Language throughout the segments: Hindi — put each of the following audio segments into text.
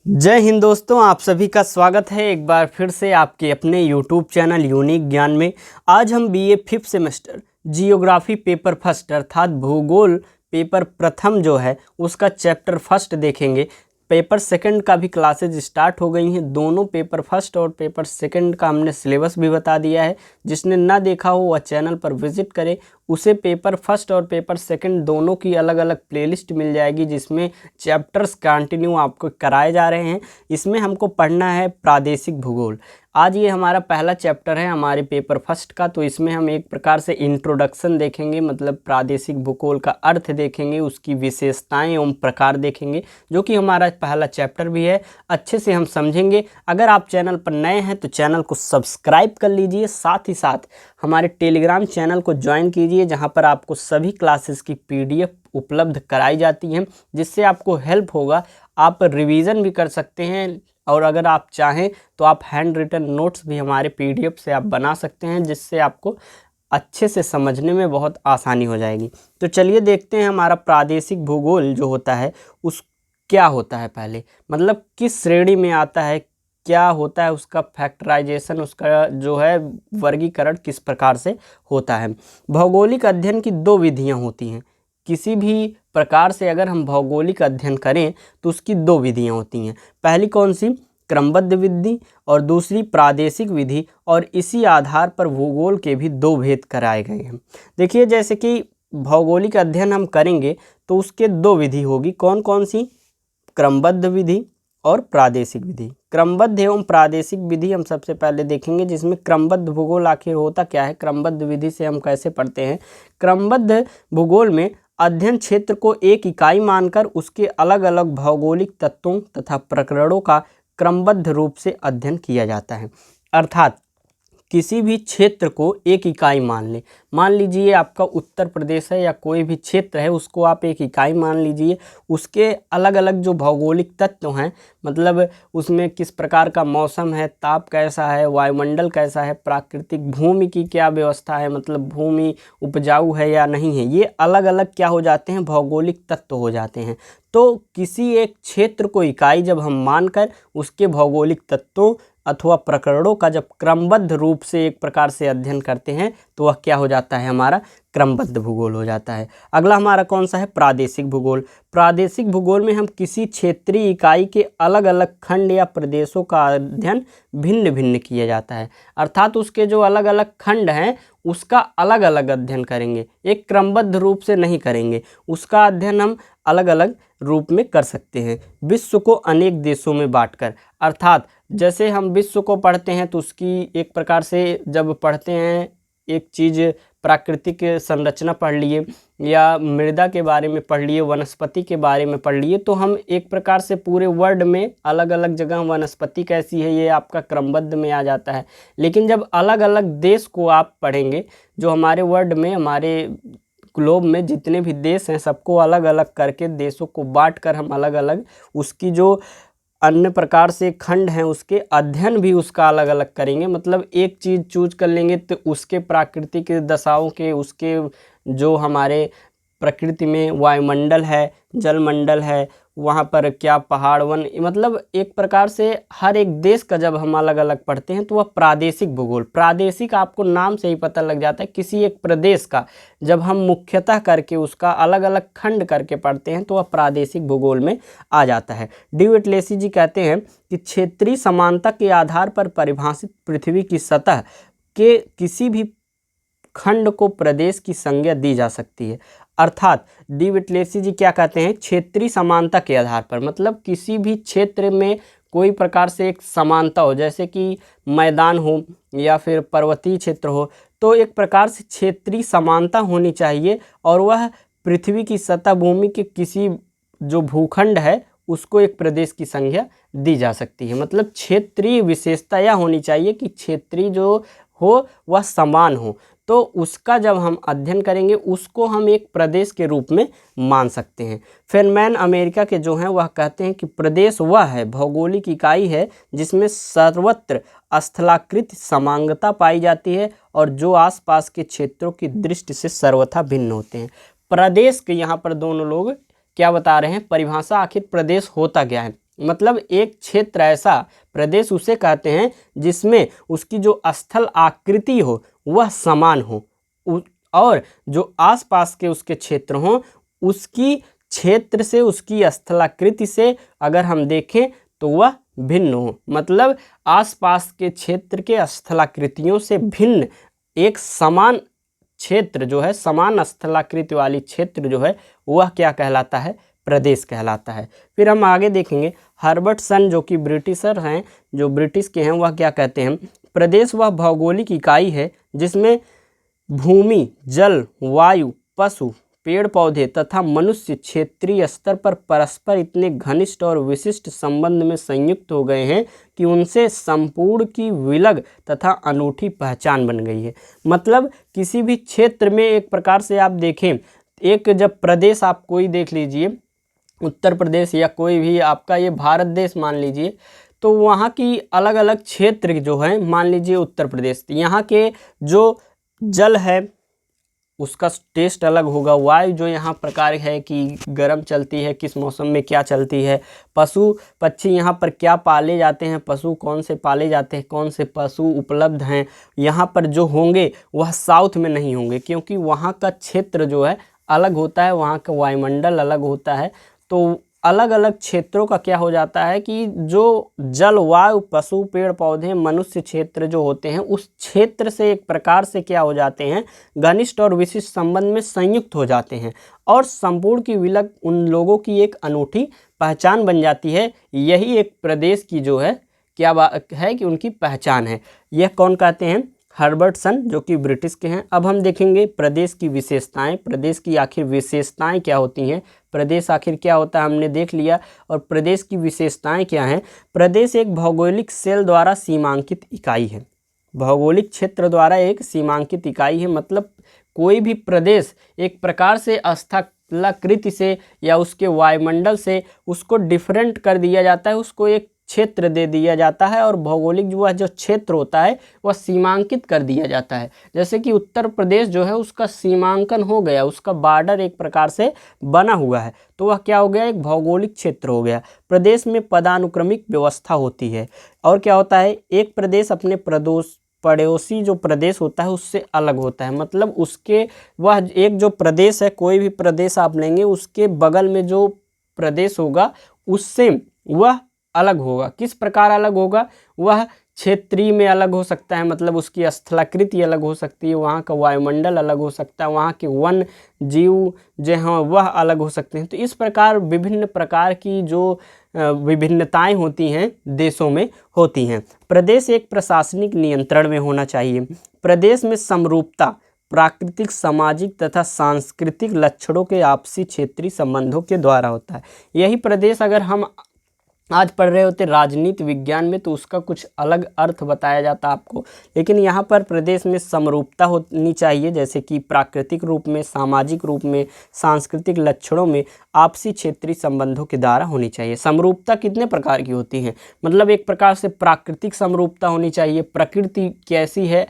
जय हिंद दोस्तों, आप सभी का स्वागत है एक बार फिर से आपके अपने YouTube चैनल यूनिक ज्ञान में। आज हम BA 5th semester geography paper first अर्थात भूगोल पेपर प्रथम जो है उसका चैप्टर फर्स्ट देखेंगे। पेपर सेकंड का भी क्लासेज स्टार्ट हो गई हैं। दोनों पेपर फर्स्ट और पेपर सेकंड का हमने सिलेबस भी बता दिया है। जिसने ना देखा हो वह चैनल पर विजिट करे, उसे पेपर फर्स्ट और पेपर सेकंड दोनों की अलग अलग प्लेलिस्ट मिल जाएगी, जिसमें चैप्टर्स कंटिन्यू आपको कराए जा रहे हैं। इसमें हमको पढ़ना है प्रादेशिक भूगोल। आज ये हमारा पहला चैप्टर है हमारे पेपर फर्स्ट का, तो इसमें हम एक प्रकार से इंट्रोडक्शन देखेंगे, मतलब प्रादेशिक भूगोल का अर्थ देखेंगे, उसकी विशेषताएं एवं प्रकार देखेंगे, जो कि हमारा पहला चैप्टर भी है। अच्छे से हम समझेंगे। अगर आप चैनल पर नए हैं तो चैनल को सब्सक्राइब कर लीजिए, साथ ही साथ हमारे टेलीग्राम चैनल को ज्वाइन कीजिए, जहां पर आपको सभी क्लासेस की PDF उपलब्ध कराई जाती हैं, जिससे आपको हेल्प होगा। आप रिवीजन भी कर सकते हैं, और अगर आप चाहें तो आप हैंड रिटन नोट्स भी हमारे PDF से आप बना सकते हैं, जिससे आपको अच्छे से समझने में बहुत आसानी हो जाएगी। तो चलिए देखते हैं हमारा प्रादेशिक भूगोल जो होता है उस क्या होता है। पहले मतलब किस श्रेणी में आता है, क्या होता है, उसका फैक्टराइजेशन, उसका जो है वर्गीकरण किस प्रकार से होता है। भौगोलिक अध्ययन की दो विधियां होती हैं। किसी भी प्रकार से अगर हम भौगोलिक अध्ययन करें तो उसकी दो विधियां होती हैं। पहली कौन सी? क्रमबद्ध विधि, और दूसरी प्रादेशिक विधि। और इसी आधार पर भूगोल के भी दो भेद कराए गए हैं। देखिए, जैसे कि भौगोलिक अध्ययन हम करेंगे तो उसके दो विधि होगी। कौन कौन सी? क्रमबद्ध विधि और प्रादेशिक विधि। क्रमबद्ध एवं प्रादेशिक विधि हम सबसे पहले देखेंगे, जिसमें क्रमबद्ध भूगोल आखिर होता क्या है, क्रमबद्ध विधि से हम कैसे पढ़ते हैं। क्रमबद्ध भूगोल में अध्ययन क्षेत्र को एक इकाई मानकर उसके अलग अलग भौगोलिक तत्वों तथा प्रकरणों का क्रमबद्ध रूप से अध्ययन किया जाता है। अर्थात किसी भी क्षेत्र को एक इकाई मान लें। मान लीजिए आपका उत्तर प्रदेश है या कोई भी क्षेत्र है, उसको आप एक इकाई मान लीजिए। उसके अलग अलग जो भौगोलिक तत्व हैं, मतलब उसमें किस प्रकार का मौसम है, ताप कैसा है, वायुमंडल कैसा है, प्राकृतिक भूमि की क्या व्यवस्था है, मतलब भूमि उपजाऊ है या नहीं है, ये अलग अलग क्या हो जाते हैं, भौगोलिक तत्व हो जाते हैं। तो किसी एक क्षेत्र को इकाई जब हम मानकर उसके भौगोलिक तत्वों अथवा प्रकरणों का जब क्रमबद्ध रूप से एक प्रकार से अध्ययन करते हैं तो वह क्या हो जाता है, हमारा क्रमबद्ध भूगोल हो जाता है। अगला हमारा कौन सा है? प्रादेशिक भूगोल। प्रादेशिक भूगोल में हम किसी क्षेत्रीय इकाई के अलग अलग खंड या प्रदेशों का अध्ययन भिन्न भिन्न किया जाता है। अर्थात उसके जो अलग अलग खंड हैं उसका अलग अलग अध्ययन करेंगे, एक क्रमबद्ध रूप से नहीं करेंगे। उसका अध्ययन हम अलग अलग रूप में कर सकते हैं। विश्व को अनेक देशों में बांटकर, अर्थात जैसे हम विश्व को पढ़ते हैं तो उसकी एक प्रकार से जब पढ़ते हैं, एक चीज़ प्राकृतिक संरचना पढ़ लिए या मृदा के बारे में पढ़ लिए, वनस्पति के बारे में पढ़ लिए, तो हम एक प्रकार से पूरे वर्ल्ड में अलग अलग जगह वनस्पति कैसी है ये आपका क्रमबद्ध में आ जाता है। लेकिन जब अलग अलग देश को आप पढ़ेंगे, जो हमारे वर्ल्ड में, हमारे ग्लोब में जितने भी देश हैं, सबको अलग अलग करके, देशों को बांट कर हम अलग अलग उसकी जो अन्य प्रकार से खंड हैं उसके अध्ययन भी उसका अलग अलग करेंगे। मतलब एक चीज़ चूज कर लेंगे तो उसके प्राकृतिक दशाओं के, उसके जो हमारे प्रकृति में वायुमंडल है, जलमंडल है, वहाँ पर क्या पहाड़ वन, मतलब एक प्रकार से हर एक देश का जब हम अलग अलग पढ़ते हैं तो वह प्रादेशिक भूगोल। प्रादेशिक आपको नाम से ही पता लग जाता है, किसी एक प्रदेश का जब हम मुख्यतः करके उसका अलग अलग खंड करके पढ़ते हैं तो वह प्रादेशिक भूगोल में आ जाता है। डी विटलेसी जी कहते हैं कि क्षेत्रीय समानता के आधार पर परिभाषित पृथ्वी की सतह के किसी भी खंड को प्रदेश की संज्ञा दी जा सकती है। अर्थात डी विटलेसी जी क्या कहते हैं, क्षेत्रीय समानता के आधार पर, मतलब किसी भी क्षेत्र में कोई प्रकार से एक समानता हो, जैसे कि मैदान हो या फिर पर्वतीय क्षेत्र हो, तो एक प्रकार से क्षेत्रीय समानता होनी चाहिए, और वह पृथ्वी की सतह भूमि के किसी जो भूखंड है उसको एक प्रदेश की संज्ञा दी जा सकती है। मतलब क्षेत्रीय विशेषता यह होनी चाहिए कि क्षेत्रीय जो हो वह समान हो, तो उसका जब हम अध्ययन करेंगे उसको हम एक प्रदेश के रूप में मान सकते हैं। फेनमैन अमेरिका के जो हैं वह कहते हैं कि प्रदेश वह है भौगोलिक इकाई है जिसमें सर्वत्र स्थलाकृत समांगता पाई जाती है और जो आसपास के क्षेत्रों की दृष्टि से सर्वथा भिन्न होते हैं। प्रदेश के यहाँ पर दोनों लोग क्या बता रहे हैं, परिभाषा, आखिर प्रदेश होता क्या है। मतलब एक क्षेत्र ऐसा प्रदेश उसे कहते हैं जिसमें उसकी जो स्थल आकृति हो वह समान हो और जो आसपास के उसके क्षेत्र हों उसकी क्षेत्र से उसकी स्थलाकृति से अगर हम देखें तो वह भिन्न हो। मतलब आसपास के क्षेत्र के स्थलाकृतियों से भिन्न एक समान क्षेत्र जो है, समान स्थलाकृति वाली क्षेत्र जो है वह क्या कहलाता है? प्रदेश कहलाता है। फिर हम आगे देखेंगे हर्बर्टसन जो कि ब्रिटिशर हैं, जो ब्रिटिश के हैं, वह क्या कहते हैं? प्रदेश वह भौगोलिक इकाई है जिसमें भूमि, जल, वायु, पशु, पेड़ पौधे तथा मनुष्य क्षेत्रीय स्तर पर परस्पर इतने घनिष्ठ और विशिष्ट संबंध में संयुक्त हो गए हैं कि उनसे संपूर्ण की विलग तथा अनूठी पहचान बन गई है। मतलब किसी भी क्षेत्र में एक प्रकार से आप देखें, एक जब प्रदेश आप कोई देख लीजिए, उत्तर प्रदेश या कोई भी आपका ये भारत देश मान लीजिए, तो वहाँ की अलग अलग क्षेत्र जो है, मान लीजिए उत्तर प्रदेश, यहाँ के जो जल है उसका टेस्ट अलग होगा, वायु जो यहाँ प्रकार है कि गर्म चलती है, किस मौसम में क्या चलती है, पशु पक्षी यहाँ पर क्या पाले जाते हैं, पशु कौन से पाले जाते हैं, कौन से पशु उपलब्ध हैं यहाँ पर जो होंगे वह साउथ में नहीं होंगे क्योंकि वहाँ का क्षेत्र जो है अलग होता है, वहाँ का वायुमंडल अलग होता है। तो अलग अलग क्षेत्रों का क्या हो जाता है कि जो जल, वायु, पशु, पेड़ पौधे, मनुष्य क्षेत्र जो होते हैं उस क्षेत्र से एक प्रकार से क्या हो जाते हैं? घनिष्ठ और विशिष्ट संबंध में संयुक्त हो जाते हैं और संपूर्ण की विलग उन लोगों की एक अनूठी पहचान बन जाती है। यही एक प्रदेश की जो है क्या बात है कि उनकी पहचान है। यह कौन कहते हैं? हर्बर्टसन जो कि ब्रिटिश के हैं। अब हम देखेंगे प्रदेश की विशेषताएं। प्रदेश की आखिर विशेषताएं क्या होती हैं? प्रदेश आखिर क्या होता है हमने देख लिया, और प्रदेश की विशेषताएं क्या हैं? प्रदेश एक भौगोलिक सेल द्वारा सीमांकित इकाई है। भौगोलिक क्षेत्र द्वारा एक सीमांकित इकाई है। मतलब कोई भी प्रदेश एक प्रकार से स्थलाकृति से या उसके वायुमंडल से उसको डिफरेंट कर दिया जाता है, उसको एक क्षेत्र दे दिया जाता है और भौगोलिक जो क्षेत्र होता है वह सीमांकित कर दिया जाता है। जैसे कि उत्तर प्रदेश जो है उसका सीमांकन हो गया, उसका बॉर्डर एक प्रकार से बना हुआ है, तो वह क्या हो गया? एक भौगोलिक क्षेत्र हो गया। प्रदेश में पदानुक्रमिक व्यवस्था होती है और क्या होता है? एक प्रदेश अपने पड़ोसी जो प्रदेश होता है उससे अलग होता है। मतलब उसके वह एक जो प्रदेश है, कोई भी प्रदेश आप लेंगे उसके बगल में जो प्रदेश होगा उससे वह अलग होगा। किस प्रकार अलग होगा? वह क्षेत्रीय में अलग हो सकता है, मतलब उसकी स्थलाकृति अलग हो सकती है, वहाँ का वायुमंडल अलग हो सकता है, वहाँ के वन जीव जो हैं वह अलग हो सकते हैं। तो इस प्रकार विभिन्न प्रकार की जो विभिन्नताएं होती हैं देशों में होती हैं। प्रदेश एक प्रशासनिक नियंत्रण में होना चाहिए। प्रदेश में समरूपता प्राकृतिक, सामाजिक तथा सांस्कृतिक लक्षणों के आपसी क्षेत्रीय संबंधों के द्वारा होता है। यही प्रदेश अगर हम आज पढ़ रहे होते राजनीति विज्ञान में तो उसका कुछ अलग अर्थ बताया जाता आपको, लेकिन यहाँ पर प्रदेश में समरूपता होनी चाहिए, जैसे कि प्राकृतिक रूप में, सामाजिक रूप में, सांस्कृतिक लक्षणों में, आपसी क्षेत्रीय संबंधों के द्वारा होनी चाहिए। समरूपता कितने प्रकार की होती है? मतलब एक प्रकार से प्राकृतिक समरूपता होनी चाहिए, प्रकृति कैसी है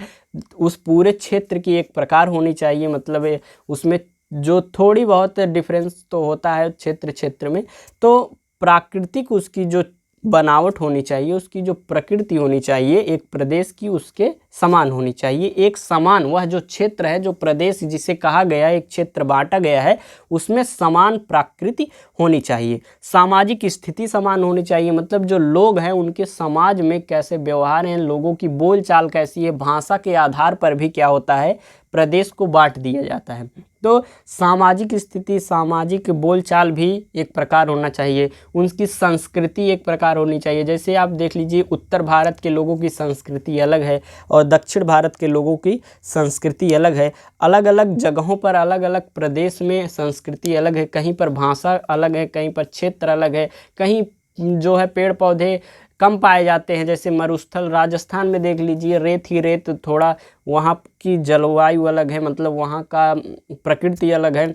उस पूरे क्षेत्र की एक प्रकार होनी चाहिए, मतलब उसमें जो थोड़ी बहुत डिफरेंस तो होता है क्षेत्र क्षेत्र में, तो प्राकृतिक उसकी जो बनावट होनी चाहिए, उसकी जो प्रकृति होनी चाहिए एक प्रदेश की उसके समान होनी चाहिए। एक समान वह जो क्षेत्र है, जो प्रदेश जिसे कहा गया है, एक क्षेत्र बांटा गया है, उसमें समान प्रकृति होनी चाहिए। सामाजिक स्थिति समान होनी चाहिए, मतलब जो लोग हैं उनके समाज में कैसे व्यवहार हैं, लोगों की बोलचाल कैसी है, भाषा के आधार पर भी क्या होता है? प्रदेश को बांट दिया जाता है। तो सामाजिक स्थिति, सामाजिक बोलचाल भी एक प्रकार होना चाहिए, उनकी संस्कृति एक प्रकार होनी चाहिए। जैसे आप देख लीजिए उत्तर भारत के लोगों की संस्कृति अलग है और दक्षिण भारत के लोगों की संस्कृति अलग है। अलग अलग जगहों पर, अलग अलग प्रदेश में संस्कृति अलग है, कहीं पर भाषा अलग है, कहीं पर क्षेत्र अलग है, कहीं जो है पेड़ पौधे कम पाए जाते हैं। जैसे मरुस्थल राजस्थान में देख लीजिए, रेत ही रेत, थोड़ा वहाँ की जलवायु अलग है, मतलब वहाँ का प्रकृति अलग है,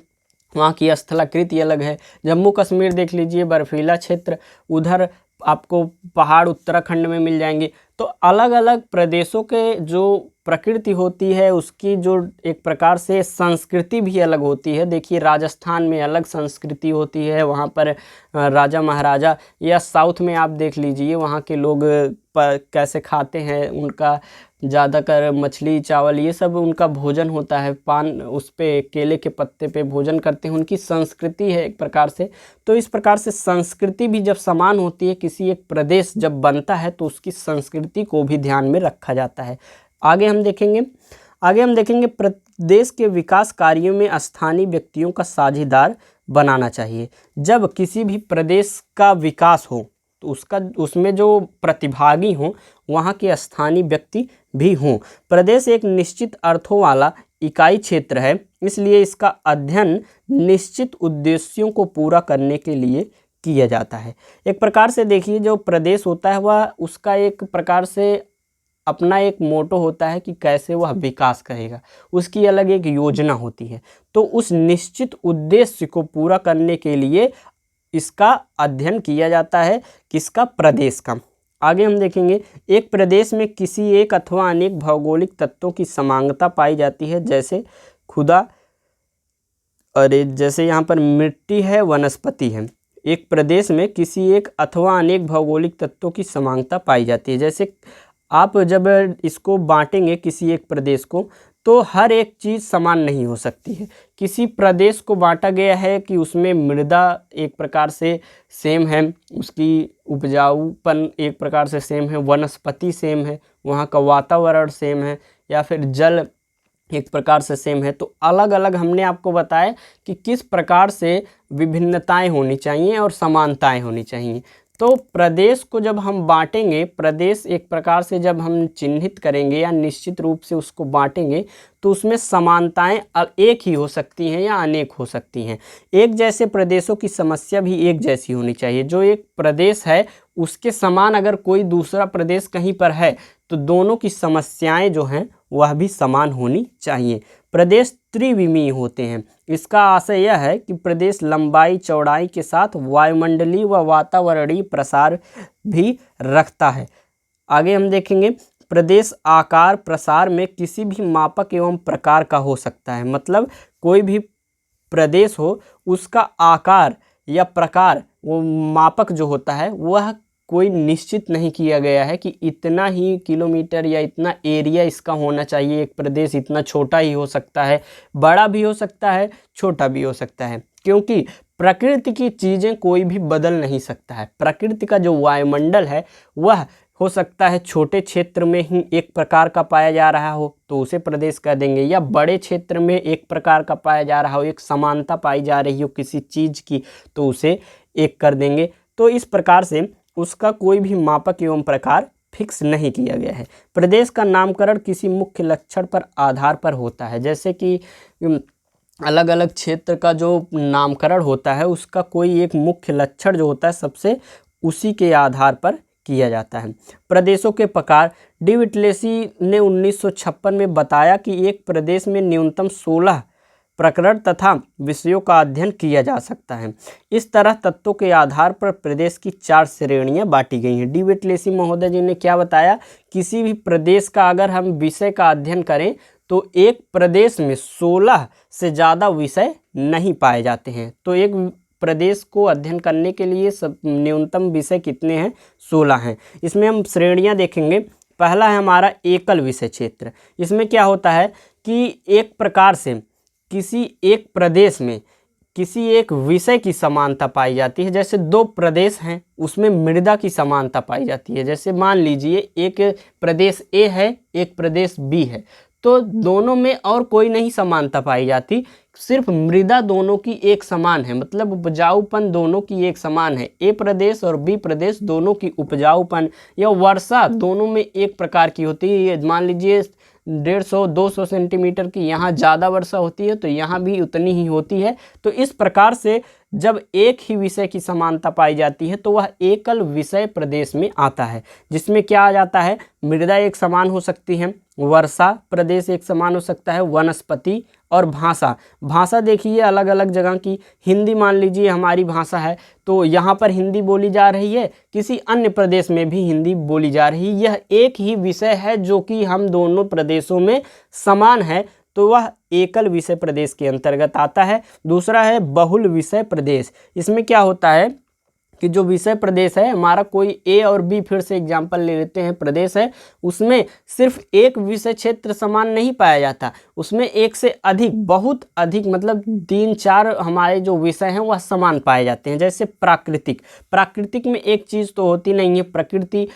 वहाँ की स्थलाकृति अलग है। जम्मू कश्मीर देख लीजिए, बर्फीला क्षेत्र, उधर आपको पहाड़ उत्तराखंड में मिल जाएंगे। तो अलग अलग प्रदेशों के जो प्रकृति होती है उसकी जो एक प्रकार से संस्कृति भी अलग होती है। देखिए राजस्थान में अलग संस्कृति होती है, वहाँ पर राजा महाराजा, या साउथ में आप देख लीजिए वहाँ के लोग कैसे खाते हैं, उनका ज़्यादातर मछली चावल ये सब उनका भोजन होता है, पान उस पे केले के पत्ते पे भोजन करते हैं, उनकी संस्कृति है एक प्रकार से। तो इस प्रकार से संस्कृति भी जब समान होती है, किसी एक प्रदेश जब बनता है तो उसकी संस्कृति को भी ध्यान में रखा जाता है। आगे हम देखेंगे प्रदेश के विकास कार्यों में स्थानीय व्यक्तियों का साझेदार बनाना चाहिए। जब किसी भी प्रदेश का विकास हो तो उसमें जो प्रतिभागी हों वहाँ के स्थानीय व्यक्ति भी हों। प्रदेश एक निश्चित अर्थों वाला इकाई क्षेत्र है, इसलिए इसका अध्ययन निश्चित उद्देश्यों को पूरा करने के लिए किया जाता है। एक प्रकार से देखिए जो प्रदेश होता है वह उसका एक प्रकार से अपना एक मोटो होता है कि कैसे वह विकास करेगा, उसकी अलग एक योजना होती है। तो उस निश्चित उद्देश्य को पूरा करने के लिए इसका अध्ययन किया जाता है, किसका? प्रदेश का। आगे हम देखेंगे एक प्रदेश में किसी एक अथवा अनेक भौगोलिक तत्वों की समानता पाई जाती है, जैसे यहाँ पर मिट्टी है, वनस्पति है। एक प्रदेश में किसी एक अथवा अनेक भौगोलिक तत्वों की समानता पाई जाती है। जैसे आप जब इसको बांटेंगे किसी एक प्रदेश को तो हर एक चीज़ समान नहीं हो सकती है। किसी प्रदेश को बांटा गया है कि उसमें मृदा एक प्रकार से सेम है, उसकी उपजाऊपन एक प्रकार से सेम है, वनस्पति सेम है, वहाँ का वातावरण सेम है, या फिर जल एक प्रकार से सेम है। तो अलग अलग हमने आपको बताया कि किस प्रकार से विभिन्नताएं होनी चाहिए और समानताएं होनी चाहिए। तो प्रदेश को जब हम बांटेंगे, प्रदेश एक प्रकार से जब हम चिन्हित करेंगे या निश्चित रूप से उसको बांटेंगे तो उसमें समानताएं एक ही हो सकती हैं या अनेक हो सकती हैं। एक जैसे प्रदेशों की समस्या भी एक जैसी होनी चाहिए। जो एक प्रदेश है उसके समान अगर कोई दूसरा प्रदेश कहीं पर है तो दोनों की समस्याएं जो हैं वह भी समान होनी चाहिए। प्रदेश त्रिविमीय होते हैं। इसका आशय यह है कि प्रदेश लंबाई चौड़ाई के साथ वायुमंडलीय व वातावरणीय प्रसार भी रखता है। आगे हम देखेंगे प्रदेश आकार प्रसार में किसी भी मापक एवं प्रकार का हो सकता है। मतलब कोई भी प्रदेश हो उसका आकार या प्रकार, वो मापक जो होता है वह कोई निश्चित नहीं किया गया है कि इतना ही किलोमीटर या इतना एरिया इसका होना चाहिए। एक प्रदेश इतना छोटा ही हो सकता है, बड़ा भी हो सकता है, छोटा भी हो सकता है, क्योंकि प्रकृति की चीज़ें कोई भी बदल नहीं सकता है। प्रकृति का जो वायुमंडल है वह हो सकता है छोटे क्षेत्र में ही एक प्रकार का पाया जा रहा हो तो उसे प्रदेश कह देंगे, या बड़े क्षेत्र में एक प्रकार का पाया जा रहा हो, एक समानता पाई जा रही हो किसी चीज़ की तो उसे एक कर देंगे। तो इस प्रकार से उसका कोई भी मापक एवं प्रकार फिक्स नहीं किया गया है। प्रदेश का नामकरण किसी मुख्य लक्षण पर आधार पर होता है। जैसे कि अलग अलग क्षेत्र का जो नामकरण होता है उसका कोई एक मुख्य लक्षण जो होता है सबसे उसी के आधार पर किया जाता है। प्रदेशों के प्रकार डी विटलेसी ने 1956 में बताया कि एक प्रदेश में न्यूनतम 16 प्रकरण तथा विषयों का अध्ययन किया जा सकता है। इस तरह तत्वों के आधार पर प्रदेश की 4 श्रेणियां बांटी गई हैं। डी विटलेसी महोदय जी ने क्या बताया, किसी भी प्रदेश का अगर हम विषय का अध्ययन करें तो एक प्रदेश में 16 से ज़्यादा विषय नहीं पाए जाते हैं। तो एक प्रदेश को अध्ययन करने के लिए सब न्यूनतम विषय कितने हैं? 16 हैं। इसमें हम श्रेणियां देखेंगे। पहला है हमारा एकल विषय क्षेत्र। इसमें क्या होता है कि एक प्रकार से किसी एक प्रदेश में किसी एक विषय की समानता पाई जाती है। जैसे 2 प्रदेश हैं उसमें मृदा की समानता पाई जाती है। जैसे मान लीजिए एक प्रदेश ए है, एक प्रदेश बी है, तो दोनों में और कोई नहीं समानता पाई जाती, सिर्फ मृदा दोनों की एक समान है, मतलब उपजाऊपन दोनों की एक समान है। ए प्रदेश और बी प्रदेश दोनों की उपजाऊपन या वर्षा दोनों में एक प्रकार की होती है। ये मान लीजिए 150-200 सेंटीमीटर की यहाँ ज़्यादा वर्षा होती है तो यहाँ भी उतनी ही होती है। तो इस प्रकार से जब एक ही विषय की समानता पाई जाती है तो वह एकल विषय प्रदेश में आता है, जिसमें क्या आ जाता है, मृदा एक समान हो सकती है, वर्षा प्रदेश एक समान हो सकता है, वनस्पति और भाषा, भाषा देखिए अलग अलग जगह की। हिंदी मान लीजिए हमारी भाषा है, तो यहाँ पर हिंदी बोली जा रही है, किसी अन्य प्रदेश में भी हिंदी बोली जा रही है। यह एक ही विषय है जो कि हम दोनों प्रदेशों में समान है, तो वह एकल विषय प्रदेश के अंतर्गत आता है। दूसरा है बहुल विषय प्रदेश। इसमें क्या होता है कि जो विषय प्रदेश है हमारा, कोई ए और बी, फिर से एग्जाम्पल ले लेते हैं, प्रदेश है, उसमें सिर्फ एक विषय क्षेत्र समान नहीं पाया जाता, उसमें एक से अधिक, बहुत अधिक, मतलब 3-4 हमारे जो विषय हैं वह समान पाए जाते हैं। जैसे प्राकृतिक में एक चीज़ तो होती नहीं है, प्रकृति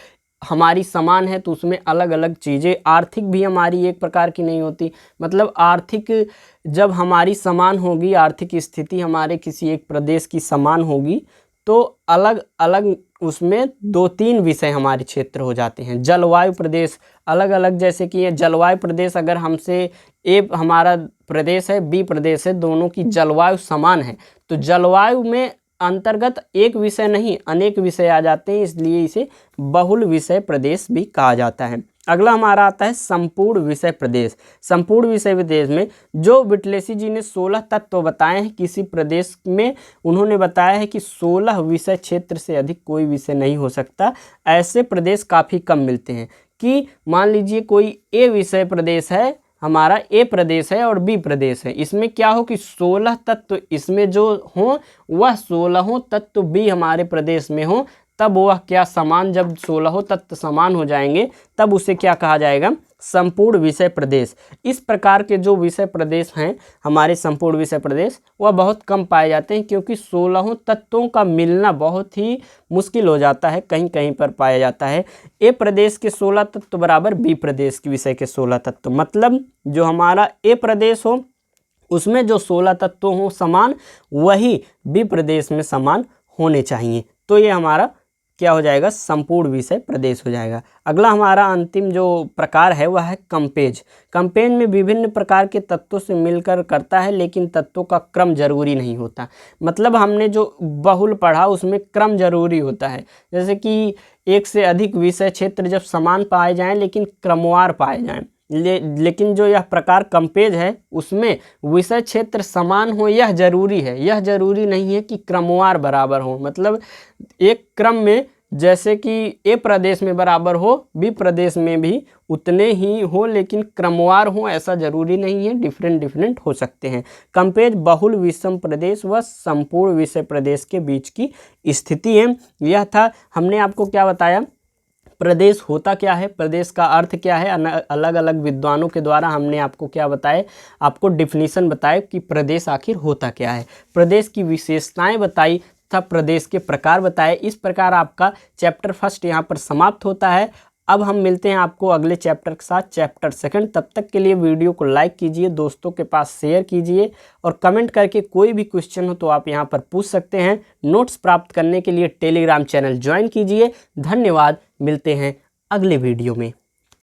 हमारी समान है तो उसमें अलग अलग चीज़ें। आर्थिक भी हमारी एक प्रकार की नहीं होती, मतलब आर्थिक जब हमारी समान होगी, आर्थिक स्थिति हमारे किसी एक प्रदेश की समान होगी, तो अलग अलग उसमें 2-3 विषय हमारे क्षेत्र हो जाते हैं। जलवायु प्रदेश अलग अलग, जैसे कि ये जलवायु प्रदेश अगर हमसे ए हमारा प्रदेश है, बी प्रदेश है, दोनों की जलवायु समान है, तो जलवायु में अंतर्गत एक विषय नहीं अनेक विषय आ जाते हैं, इसलिए इसे बहुल विषय प्रदेश भी कहा जाता है। अगला हमारा आता है संपूर्ण विषय प्रदेश। संपूर्ण विषय प्रदेश में जो विटलेसी जी ने 16 तत्व बताए हैं किसी प्रदेश में, उन्होंने बताया है कि 16 विषय क्षेत्र से अधिक कोई विषय नहीं हो सकता। ऐसे प्रदेश काफ़ी कम मिलते हैं कि मान लीजिए कोई ए विषय प्रदेश है, हमारा ए प्रदेश है और बी प्रदेश है, इसमें क्या हो कि 16 तत्व इसमें जो हों वह 16 तत्व भी हमारे प्रदेश में हो, तब वह क्या समान, जब 16 तत्व समान हो जाएंगे तब उसे क्या कहा जाएगा, संपूर्ण विषय प्रदेश। इस प्रकार के जो विषय प्रदेश हैं हमारे संपूर्ण विषय प्रदेश, वह बहुत कम पाए जाते हैं, क्योंकि 16 तत्वों का मिलना बहुत ही मुश्किल हो जाता है, कहीं कहीं पर पाया जाता है। ए प्रदेश के 16 तत्व बराबर बी प्रदेश के विषय के 16 तत्व, मतलब जो हमारा ए प्रदेश हो उसमें जो 16 तत्व हों समान, वही बी प्रदेश में समान होने चाहिए। तो ये हमारा क्या हो जाएगा, संपूर्ण विषय प्रदेश हो जाएगा। अगला हमारा अंतिम जो प्रकार है वह है कंपेज। कंपेज में विभिन्न प्रकार के तत्वों से मिलकर करता है, लेकिन तत्वों का क्रम जरूरी नहीं होता। मतलब हमने जो बहुल पढ़ा उसमें क्रम जरूरी होता है, जैसे कि एक से अधिक विषय क्षेत्र जब समान पाए जाएं लेकिन क्रमवार पाए जाएं, लेकिन जो यह प्रकार कंपेज है उसमें विषय क्षेत्र समान हो यह जरूरी है, यह जरूरी नहीं है कि क्रमवार बराबर हो। मतलब एक क्रम में जैसे कि ए प्रदेश में बराबर हो, बी प्रदेश में भी उतने ही हो, लेकिन क्रमवार हो ऐसा जरूरी नहीं है, डिफरेंट हो सकते हैं। कंपेज बहुल विषम प्रदेश व संपूर्ण विषय प्रदेश के बीच की स्थिति है। यह था, हमने आपको क्या बताया, प्रदेश होता क्या है, प्रदेश का अर्थ क्या है, अलग अलग विद्वानों के द्वारा हमने आपको क्या बताए, आपको डिफिनीशन बताए कि प्रदेश आखिर होता क्या है, प्रदेश की विशेषताएं बताई तथा प्रदेश के प्रकार बताए। इस प्रकार आपका चैप्टर फर्स्ट यहाँ पर समाप्त होता है। अब हम मिलते हैं आपको अगले चैप्टर के साथ, चैप्टर सेकंड। तब तक के लिए वीडियो को लाइक कीजिए, दोस्तों के पास शेयर कीजिए और कमेंट करके कोई भी क्वेश्चन हो तो आप यहाँ पर पूछ सकते हैं। नोट्स प्राप्त करने के लिए टेलीग्राम चैनल ज्वाइन कीजिए। धन्यवाद, मिलते हैं अगले वीडियो में।